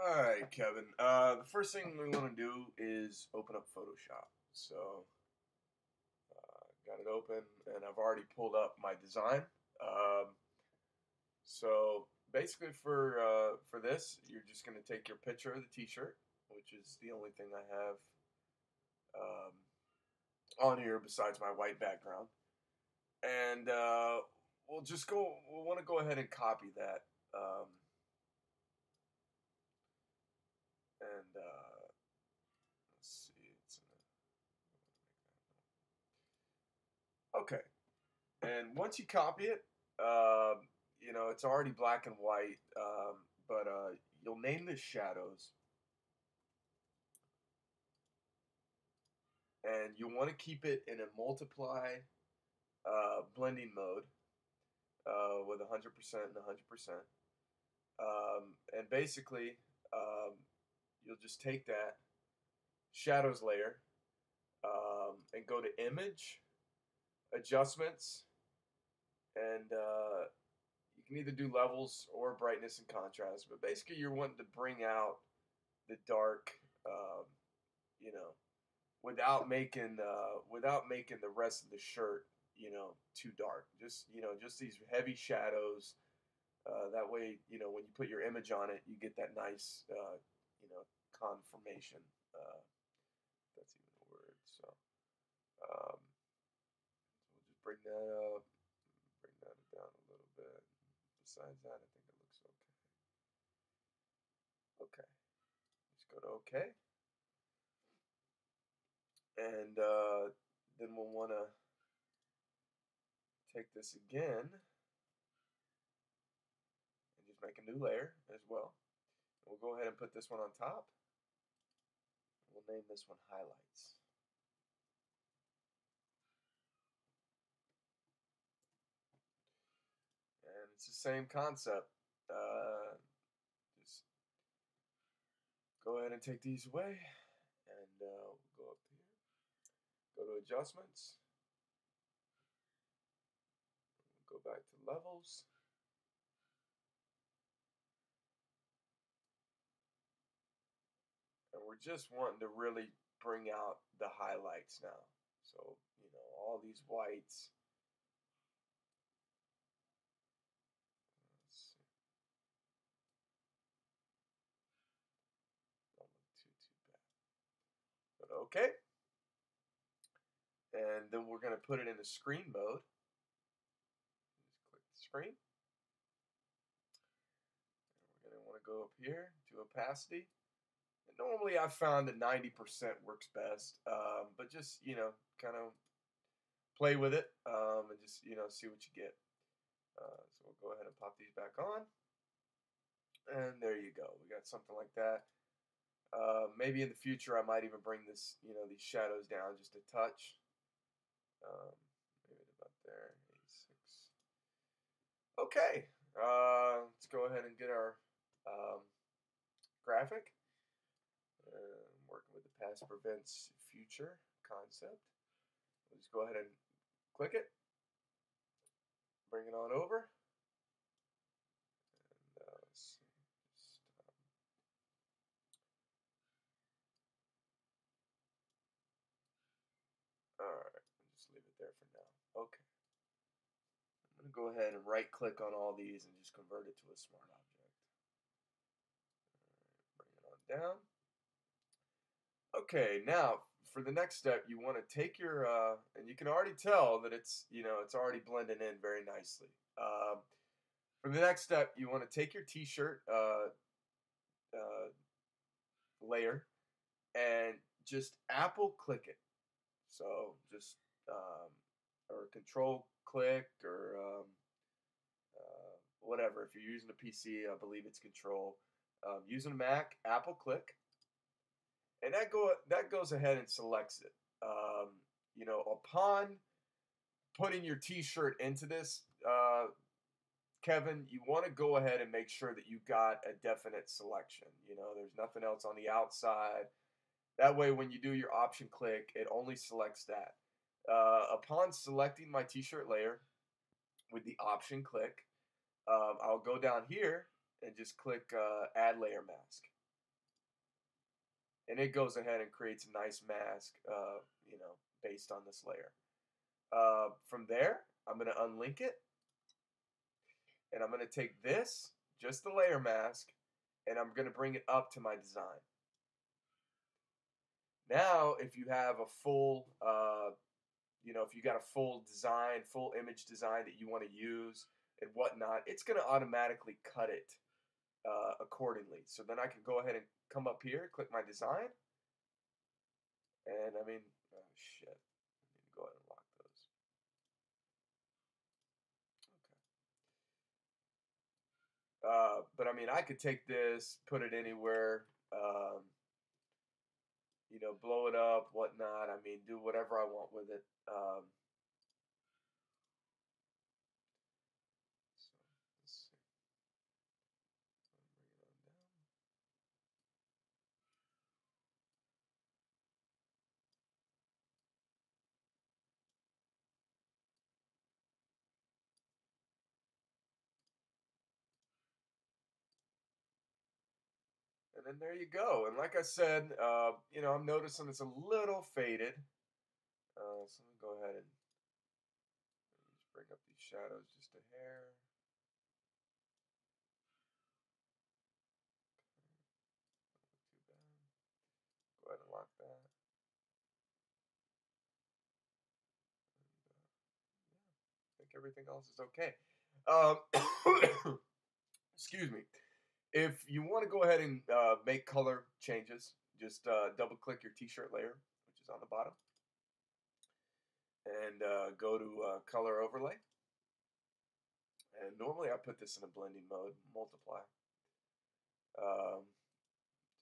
All right, Kevin. The first thing we want to do is open up Photoshop. So, got it open, and I've already pulled up my design. Um, so basically, for this, you're just going to take your picture of the T-shirt, which is the only thing I have on here besides my white background, and we'll just go. We'll want to go ahead and copy that, and let's see. Okay. And once you copy it, it's already black and white, but you'll name this shadows, and you want to keep it in a multiply blending mode with 100% and 100%. And basically, um, you'll just take that shadows layer and go to image, adjustments, and you can either do levels or brightness and contrast, but basically you're wanting to bring out the dark, um, you know, without making the rest of the shirt, too dark. Just these heavy shadows. That way, when you put your image on it, you get that nice, confirmation. That's even a word. So we'll just bring that up, bring that down a little bit. Besides that, I think it looks okay. Okay, let's go to OK. And then we'll want to take this again and just make a new layer as well. We'll go ahead and put this one on top. We'll name this one highlights. And it's the same concept. Just go ahead and take these away, and we'll go up here, go to adjustments, we'll go back to levels, and we're just wanting to really bring out the highlights now. So, all these whites. Let's see. Don't look too bad. But okay. And then we're going to put it in the screen mode. Just click the screen. And we're going to want to go up here to opacity. And normally I've found that 90% works best, but just, kind of play with it and just, see what you get. So we'll go ahead and pop these back on. And there you go. We got something like that. Maybe in the future I might even bring this, these shadows down just a touch. Maybe about there, 86. Okay, let's go ahead and get our graphic. Working with the past prevents future concept. We'll just go ahead and click it, bring it on over, and let's see. All right, just leave it there for now. Okay. I'm going to go ahead and right click on all these and just convert it to a smart object. All right, bring it on down. Okay, now for the next step, you want to take your, and you can already tell that it's already blending in very nicely. For the next step, you want to take your T-shirt layer and just apple click it. So just or control click or whatever. If you're using a PC, I believe it's control. Using a Mac, apple click, and that goes ahead and selects it. Upon putting your T-shirt into this, Kevin, you want to go ahead and make sure that you got a definite selection. There's nothing else on the outside. That way, when you do your option click, it only selects that. Upon selecting my T-shirt layer with the option click, I'll go down here and just click Add Layer Mask. and it goes ahead and creates a nice mask, based on this layer. From there, I'm going to unlink it, and I'm going to take this, just the layer mask, and I'm going to bring it up to my design. Now, if you have a full, if you got a full design, full image design that you want to use and whatnot, it's going to automatically cut it accordingly. So then I can go ahead and come up here, click my design, and I mean, oh shit, I need to go ahead and lock those. Okay. But I mean, I could take this, put it anywhere, blow it up, whatnot. I mean, do whatever I want with it. So let's see. Bring it on down. And then there you go. And like I said, I'm noticing it's a little faded. So let me go ahead and just bring up these shadows just a hair. Not too bad. Go ahead and lock that. And, yeah, I think everything else is okay. Excuse me. If you want to go ahead and make color changes, just double click your t-shirt layer, which is on the bottom, and go to color overlay. And normally I put this in a blending mode, multiply.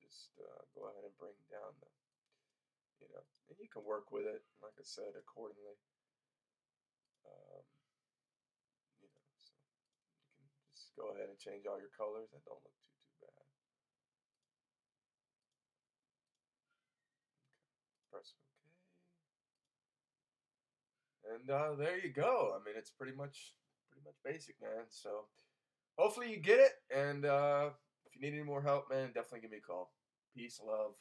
Just go ahead and bring down and you can work with it, like I said, accordingly. So you can just go ahead and change all your colors. That don't look too bad. Okay. Press OK. And there you go. I mean, it's pretty much basic, man. So hopefully you get it. And if you need any more help, man, definitely give me a call. Peace, love.